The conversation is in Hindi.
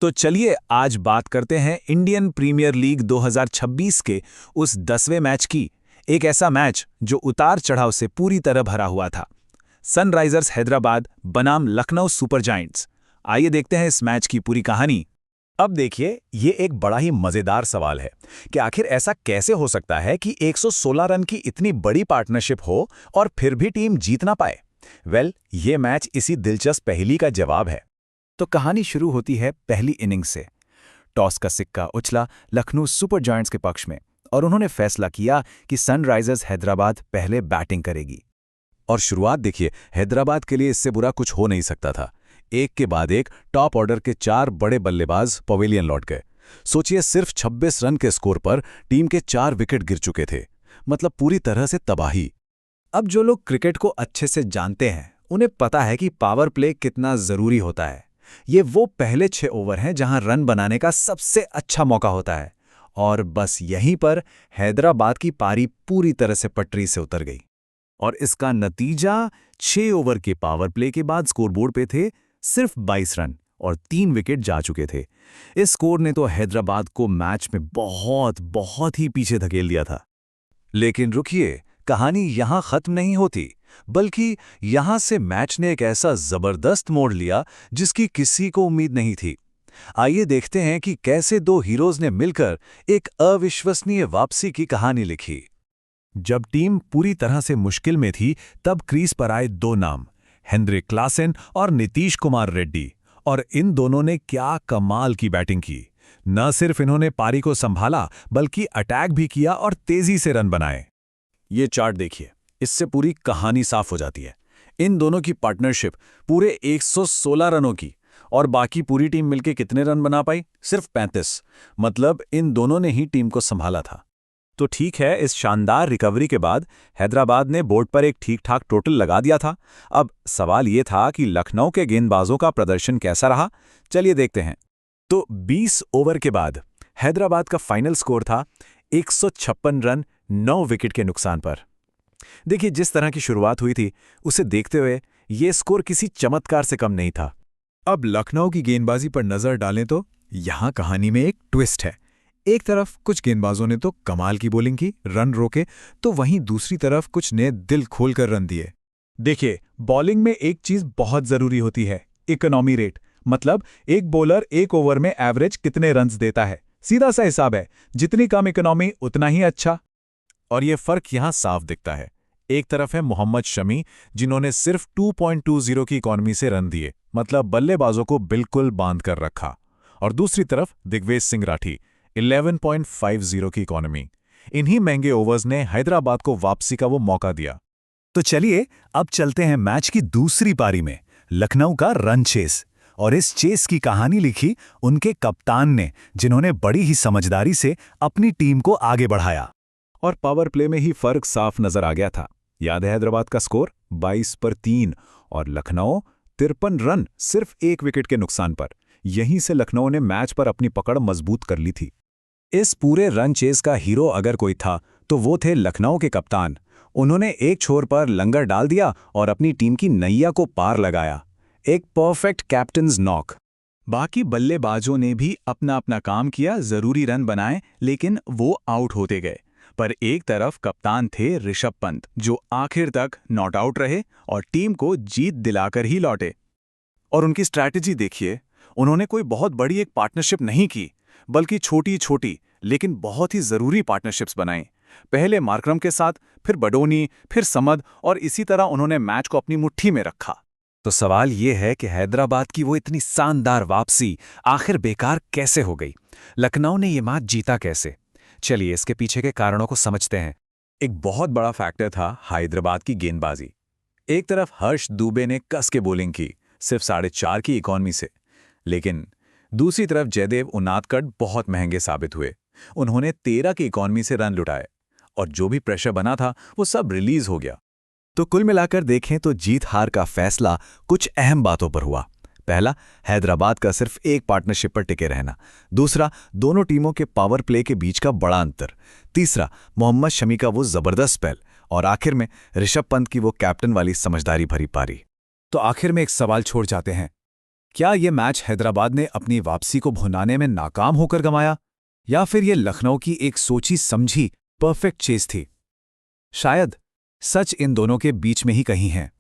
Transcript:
तो चलिए आज बात करते हैं इंडियन प्रीमियर लीग 2026 के उस 10वें मैच की। एक ऐसा मैच जो उतार चढ़ाव से पूरी तरह भरा हुआ था। सनराइजर्स हैदराबाद बनाम लखनऊ सुपर जायंट्स। आइए देखते हैं इस मैच की पूरी कहानी। अब देखिए, ये एक बड़ा ही मजेदार सवाल है कि आखिर ऐसा कैसे हो सकता है कि 116 रन की इतनी बड़ी पार्टनरशिप हो और फिर भी टीम जीत ना पाए। ये मैच इसी दिलचस्प पहेली का जवाब है। तो कहानी शुरू होती है पहली इनिंग्स से। टॉस का सिक्का उछला लखनऊ सुपर जायंट्स के पक्ष में और उन्होंने फैसला किया कि सनराइजर्स हैदराबाद पहले बैटिंग करेगी। और शुरुआत देखिए, हैदराबाद के लिए इससे बुरा कुछ हो नहीं सकता था। एक के बाद एक टॉप ऑर्डर के 4 बड़े बल्लेबाज पवेलियन लौट गए। सोचिए, सिर्फ 26 रन के स्कोर पर टीम के 4 विकेट गिर चुके थे। मतलब पूरी तरह से तबाही। अब जो लोग क्रिकेट को अच्छे से जानते हैं उन्हें पता है कि पावर प्ले कितना जरूरी होता है। ये वो पहले 6 ओवर हैं जहां रन बनाने का सबसे अच्छा मौका होता है। और बस यहीं पर हैदराबाद की पारी पूरी तरह से पटरी से उतर गई। और इसका नतीजा 6 ओवर के पावर प्ले के बाद स्कोरबोर्ड पे थे सिर्फ 22 रन और 3 विकेट जा चुके थे। इस स्कोर ने तो हैदराबाद को मैच में बहुत ही पीछे धकेल दिया था। लेकिन रुकिए, कहानी यहां खत्म नहीं होती, बल्कि यहां से मैच ने एक ऐसा जबरदस्त मोड़ लिया जिसकी किसी को उम्मीद नहीं थी। आइए देखते हैं कि कैसे 2 हीरोज ने मिलकर एक अविश्वसनीय वापसी की कहानी लिखी। जब टीम पूरी तरह से मुश्किल में थी, तब क्रीज पर आए 2 नाम, हेनरिक क्लासेन और नीतीश कुमार रेड्डी। और इन दोनों ने क्या कमाल की बैटिंग की। न सिर्फ इन्होंने पारी को संभाला, बल्कि अटैक भी किया और तेजी से रन बनाए। ये चार्ट देखिए, इससे पूरी कहानी साफ हो जाती है। इन दोनों की पार्टनरशिप पूरे 116 रनों की, और बाकी पूरी टीम मिलकर कितने रन बना पाई? सिर्फ 35। मतलब इन दोनों ने ही टीम को संभाला था। तो ठीक है, इस शानदार रिकवरी के बाद हैदराबाद ने बोर्ड पर एक ठीक-ठाक टोटल लगा दिया था। अब सवाल ये था कि लखनऊ के गेंदबाजों का प्रदर्शन कैसा रहा। चलिए देखते हैं। तो 20 ओवर के बाद हैदराबाद का फाइनल स्कोर था 156 रन 9 विकेट के नुकसान पर। देखिए, जिस तरह की शुरुआत हुई थी उसे देखते हुए ये स्कोर किसी चमत्कार से कम नहीं था। अब लखनऊ की गेंदबाजी पर नजर डालें तो यहां कहानी में एक ट्विस्ट है। एक तरफ कुछ गेंदबाजों ने तो कमाल की बॉलिंग की, रन रोके, तो वहीं दूसरी तरफ कुछ ने दिल खोलकर रन दिए। देखिए, बॉलिंग में एक चीज बहुत जरूरी होती है, इकोनॉमी रेट। मतलब एक बॉलर एक ओवर में एवरेज कितने रन्स देता है। सीधा सा हिसाब है, जितनी कम इकोनॉमी उतना ही अच्छा। और ये फर्क यहां साफ दिखता है। एक तरफ है मोहम्मद शमी, जिन्होंने सिर्फ 2.20 की इकॉनमी से रन दिए, मतलब बल्लेबाजों को बिल्कुल बांध कर रखा। और दूसरी तरफ दिग्वेश सिंह राठी, 11.50 की इकॉनमी। इन्हीं महंगे ओवर्स ने हैदराबाद को वापसी का वो मौका दिया। तो चलिए अब चलते हैं मैच की दूसरी पारी में, लखनऊ का रन चेस। और इस चेस की कहानी लिखी उनके कप्तान ने, जिन्होंने बड़ी ही समझदारी से अपनी टीम को आगे बढ़ाया। और पावर प्ले में ही फर्क साफ नजर आ गया था। याद है हैदराबाद का स्कोर 22 पर 3 और लखनऊ 53 रन सिर्फ 1 विकेट के नुकसान पर। यहीं से लखनऊ ने मैच पर अपनी पकड़ मजबूत कर ली थी। इस पूरे रन चेस का हीरो अगर कोई था तो वो थे लखनऊ के कप्तान। उन्होंने एक छोर पर लंगर डाल दिया और अपनी टीम की नैया को पार लगाया। एक परफेक्ट कैप्टन्स नॉक। बाकी बल्लेबाजों ने भी अपना अपना काम किया, जरूरी रन बनाए, लेकिन वो आउट होते गए। पर एक तरफ कप्तान थे ऋषभ पंत, जो आखिर तक नॉट आउट रहे और टीम को जीत दिलाकर ही लौटे। और उनकी स्ट्रैटेजी देखिए, उन्होंने कोई बहुत बड़ी एक पार्टनरशिप नहीं की, बल्कि छोटी-छोटी लेकिन बहुत ही जरूरी पार्टनरशिप्स बनाई। पहले मार्करम के साथ, फिर बडोनी, फिर समद, और इसी तरह उन्होंने मैच को अपनी मुट्ठी में रखा। तो सवाल ये है कि हैदराबाद की वो इतनी शानदार वापसी आखिर बेकार कैसे हो गई? लखनऊ ने ये मैच जीता कैसे? चलिए इसके पीछे के कारणों को समझते हैं। एक बहुत बड़ा फैक्टर था हैदराबाद की गेंदबाजी। एक तरफ हर्ष दुबे ने कस के बॉलिंग की, सिर्फ 4.5 की इकॉनमी से। लेकिन दूसरी तरफ जयदेव उनादकट बहुत महंगे साबित हुए। उन्होंने 13 की इकॉनमी से रन लुटाए और जो भी प्रेशर बना था वो सब रिलीज हो गया। तो कुल मिलाकर देखें तो जीत हार का फैसला कुछ अहम बातों पर हुआ। पहला, हैदराबाद का सिर्फ एक पार्टनरशिप पर टिके रहना। दूसरा, दोनों टीमों के पावर प्ले के बीच का बड़ा अंतर। तीसरा, मोहम्मद शमी का वो जबरदस्त स्पेल। और आखिर में ऋषभ पंत की वो कैप्टन वाली समझदारी भरी पारी। तो आखिर में एक सवाल छोड़ जाते हैं, क्या ये मैच हैदराबाद ने अपनी वापसी को भुनाने में नाकाम होकर गंवाया, या फिर ये लखनऊ की एक सोची समझी परफेक्ट चेस थी? शायद सच इन दोनों के बीच में ही कहीं है।